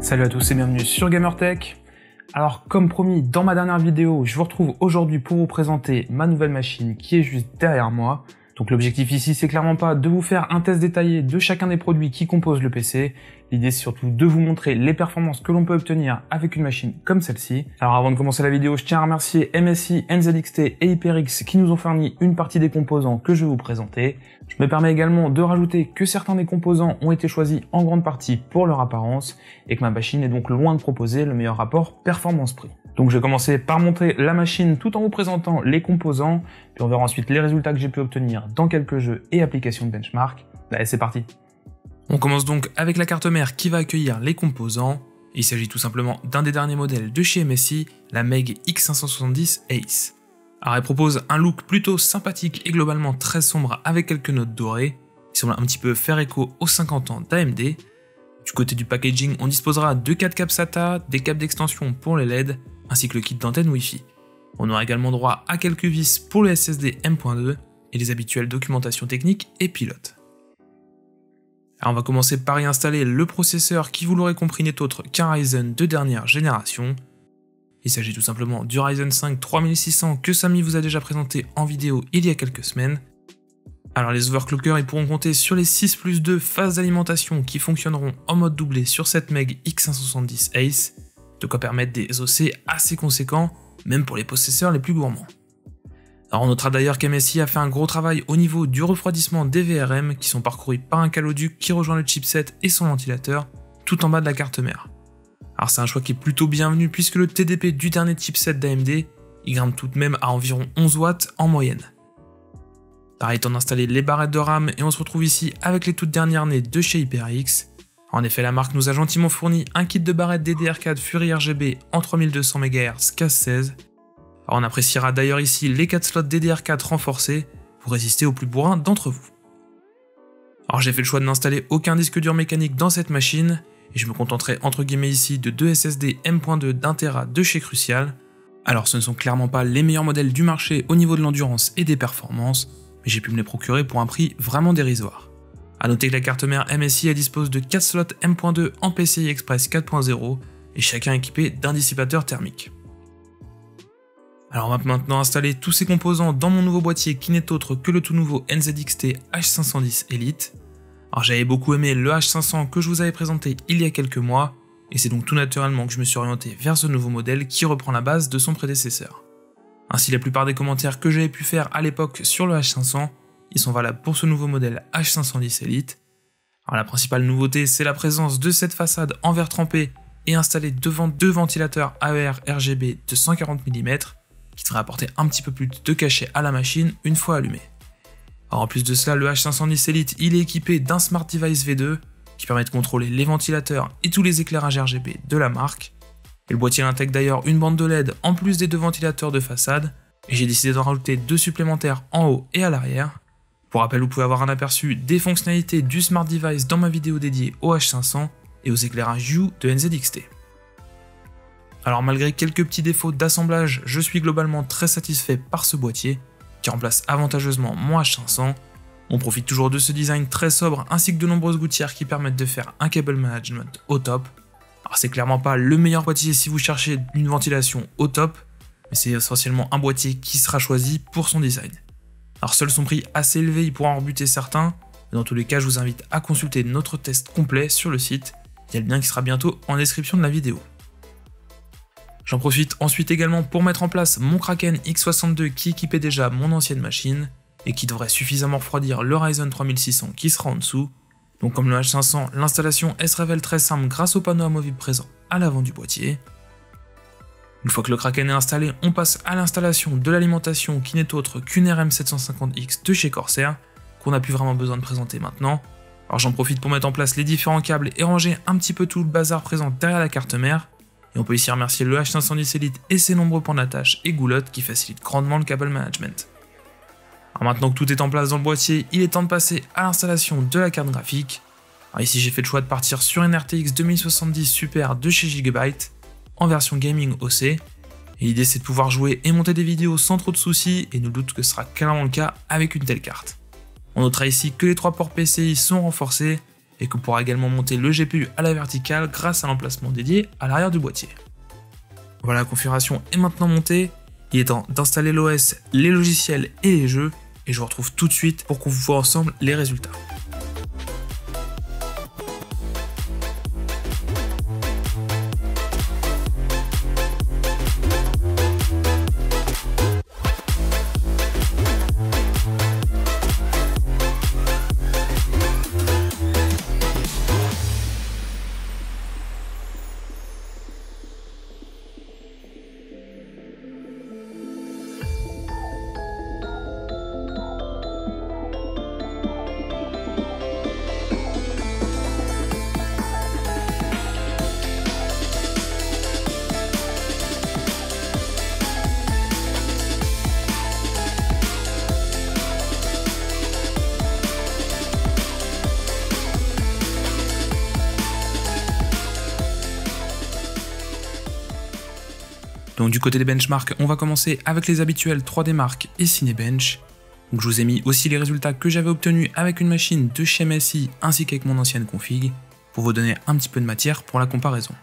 Salut à tous et bienvenue sur GamerTech. Alors comme promis dans ma dernière vidéo, je vous retrouve aujourd'hui pour vous présenter ma nouvelle machine qui est juste derrière moi. Donc l'objectif ici c'est clairement pas de vous faire un test détaillé de chacun des produits qui composent le PC. L'idée c'est surtout de vous montrer les performances que l'on peut obtenir avec une machine comme celle-ci. Alors avant de commencer la vidéo, je tiens à remercier MSI, NZXT et HyperX qui nous ont fourni une partie des composants que je vais vous présenter. Je me permets également de rajouter que certains des composants ont été choisis en grande partie pour leur apparence et que ma machine est donc loin de proposer le meilleur rapport performance-prix. Donc je vais commencer par montrer la machine tout en vous présentant les composants, puis on verra ensuite les résultats que j'ai pu obtenir dans quelques jeux et applications de benchmark. Allez, c'est parti. On commence donc avec la carte mère qui va accueillir les composants. Il s'agit tout simplement d'un des derniers modèles de chez MSI, la MEG X570 Ace. Alors elle propose un look plutôt sympathique et globalement très sombre avec quelques notes dorées, qui semblent un petit peu faire écho aux 50 ans d'AMD. Du côté du packaging, on disposera de 4 câbles SATA, des câbles d'extension pour les LED, ainsi que le kit d'antenne Wi-Fi. On aura également droit à quelques vis pour le SSD M.2 et les habituelles documentations techniques et pilotes. Alors on va commencer par y installer le processeur qui, vous l'aurez compris, n'est autre qu'un Ryzen de dernière génération. Il s'agit tout simplement du Ryzen 5 3600 que Samy vous a déjà présenté en vidéo il y a quelques semaines. Alors les overclockers ils pourront compter sur les 6+2 phases d'alimentation qui fonctionneront en mode doublé sur cette MEG X570 Ace, de quoi permettre des SoC assez conséquents, même pour les possesseurs les plus gourmands. Alors on notera d'ailleurs qu'MSI a fait un gros travail au niveau du refroidissement des VRM qui sont parcourus par un caloduc qui rejoint le chipset et son ventilateur, tout en bas de la carte mère. Alors c'est un choix qui est plutôt bienvenu puisque le TDP du dernier chipset d'AMD, il grimpe tout de même à environ 11 watts en moyenne. Pareil, temps d'installer les barrettes de RAM et on se retrouve ici avec les toutes dernières nées de chez HyperX. En effet, la marque nous a gentiment fourni un kit de barrettes DDR4 Fury RGB en 3200 MHz CAS16. Alors on appréciera d'ailleurs ici les 4 slots DDR4 renforcés pour résister aux plus bourrins d'entre vous. Alors j'ai fait le choix de n'installer aucun disque dur mécanique dans cette machine et je me contenterai entre guillemets ici de 2 SSD M.2 d'1 TB de chez Crucial. Alors ce ne sont clairement pas les meilleurs modèles du marché au niveau de l'endurance et des performances, mais j'ai pu me les procurer pour un prix vraiment dérisoire. A noter que la carte mère MSI elle dispose de 4 slots M.2 en PCI Express 4.0 et chacun équipé d'un dissipateur thermique. Alors on va maintenant installer tous ces composants dans mon nouveau boîtier qui n'est autre que le tout nouveau NZXT H510 Elite. Alors j'avais beaucoup aimé le H500 que je vous avais présenté il y a quelques mois, et c'est donc tout naturellement que je me suis orienté vers ce nouveau modèle qui reprend la base de son prédécesseur. Ainsi la plupart des commentaires que j'avais pu faire à l'époque sur le H500, ils sont valables pour ce nouveau modèle H510 Elite. Alors la principale nouveauté c'est la présence de cette façade en verre trempé et installée devant deux ventilateurs AER RGB de 140 mm qui devraient apporter un petit peu plus de cachet à la machine une fois allumée. Alors en plus de cela, le H510 Elite il est équipé d'un Smart Device V2 qui permet de contrôler les ventilateurs et tous les éclairages RGB de la marque. Et le boîtier intègre d'ailleurs une bande de LED en plus des deux ventilateurs de façade, et j'ai décidé d'en rajouter deux supplémentaires en haut et à l'arrière. Pour rappel, vous pouvez avoir un aperçu des fonctionnalités du Smart Device dans ma vidéo dédiée au H500 et aux éclairages Hue de NZXT. Alors malgré quelques petits défauts d'assemblage, je suis globalement très satisfait par ce boîtier, qui remplace avantageusement mon H500. On profite toujours de ce design très sobre ainsi que de nombreuses gouttières qui permettent de faire un cable management au top. Alors c'est clairement pas le meilleur boîtier si vous cherchez une ventilation au top, mais c'est essentiellement un boîtier qui sera choisi pour son design. Alors seul son prix assez élevé il pourra en rebuter certains, mais dans tous les cas je vous invite à consulter notre test complet sur le site, il y a le lien qui sera bientôt en description de la vidéo. J'en profite ensuite également pour mettre en place mon Kraken X62 qui équipait déjà mon ancienne machine et qui devrait suffisamment refroidir le Ryzen 3600 qui sera en dessous. Donc comme le H500, l'installation elle se révèle très simple grâce au panneau amovible présent à l'avant du boîtier. Une fois que le Kraken est installé, on passe à l'installation de l'alimentation qui n'est autre qu'une RM750X de chez Corsair qu'on n'a plus vraiment besoin de présenter maintenant. Alors j'en profite pour mettre en place les différents câbles et ranger un petit peu tout le bazar présent derrière la carte mère. Et on peut ici remercier le H510 Elite et ses nombreux points d'attache et goulottes qui facilitent grandement le cable management. Alors maintenant que tout est en place dans le boîtier, il est temps de passer à l'installation de la carte graphique. Alors ici j'ai fait le choix de partir sur une RTX 2070 Super de chez Gigabyte en version gaming OC. Et l'idée c'est de pouvoir jouer et monter des vidéos sans trop de soucis et nul doute que ce sera clairement le cas avec une telle carte. On notera ici que les 3 ports PCI sont renforcés et que pourra également monter le GPU à la verticale grâce à l'emplacement dédié à l'arrière du boîtier. Voilà, la configuration est maintenant montée, il est temps d'installer l'OS, les logiciels et les jeux, et je vous retrouve tout de suite pour qu'on vous voit ensemble les résultats. Donc du côté des benchmarks, on va commencer avec les habituels 3D Mark et Cinebench. Donc je vous ai mis aussi les résultats que j'avais obtenus avec une machine de chez MSI ainsi qu'avec mon ancienne config, pour vous donner un petit peu de matière pour la comparaison.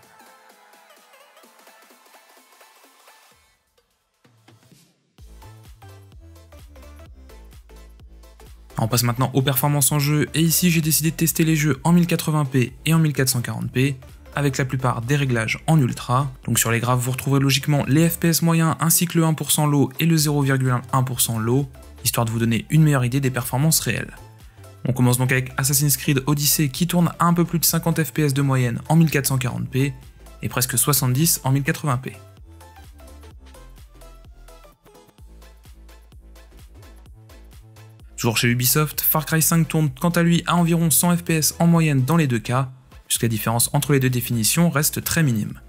On passe maintenant aux performances en jeu, et ici j'ai décidé de tester les jeux en 1080p et en 1440p, avec la plupart des réglages en ultra. Donc sur les graphes, vous retrouverez logiquement les FPS moyens ainsi que le 1% low et le 0,1% low, histoire de vous donner une meilleure idée des performances réelles. On commence donc avec Assassin's Creed Odyssey qui tourne à un peu plus de 50 FPS de moyenne en 1440p et presque 70 en 1080p. Toujours chez Ubisoft, Far Cry 5 tourne quant à lui à environ 100 FPS en moyenne dans les deux cas, puisque la différence entre les deux définitions reste très minime.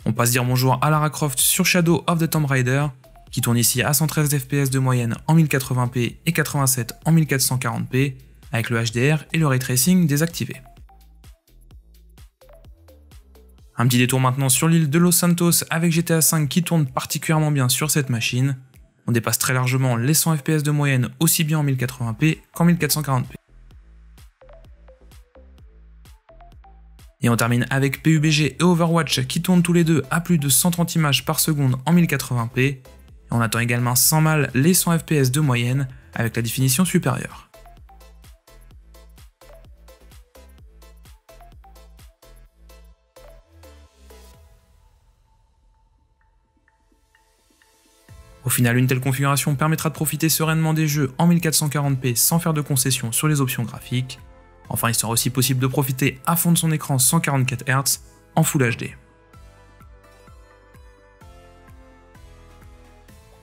On passe dire bonjour à Lara Croft sur Shadow of the Tomb Raider, qui tourne ici à 113 FPS de moyenne en 1080p et 87 en 1440p, avec le HDR et le Ray Tracing désactivé. Un petit détour maintenant sur l'île de Los Santos avec GTA V qui tourne particulièrement bien sur cette machine. On dépasse très largement les 100 FPS de moyenne aussi bien en 1080p qu'en 1440p. Et on termine avec PUBG et Overwatch qui tournent tous les deux à plus de 130 images par seconde en 1080p. Et on attend également sans mal les 100 FPS de moyenne avec la définition supérieure. Au final, une telle configuration permettra de profiter sereinement des jeux en 1440p sans faire de concessions sur les options graphiques. Enfin, il sera aussi possible de profiter à fond de son écran 144 Hz en Full HD.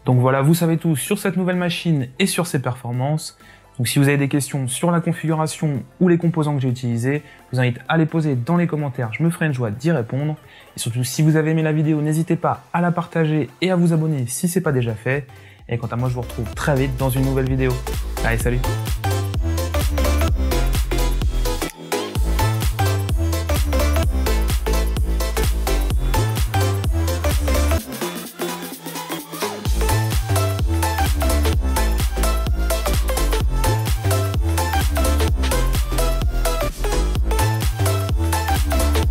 Donc voilà, vous savez tout sur cette nouvelle machine et sur ses performances. Donc si vous avez des questions sur la configuration ou les composants que j'ai utilisés, je vous invite à les poser dans les commentaires, je me ferai une joie d'y répondre. Et surtout, si vous avez aimé la vidéo, n'hésitez pas à la partager et à vous abonner si ce n'est pas déjà fait. Et quant à moi, je vous retrouve très vite dans une nouvelle vidéo. Allez, salut!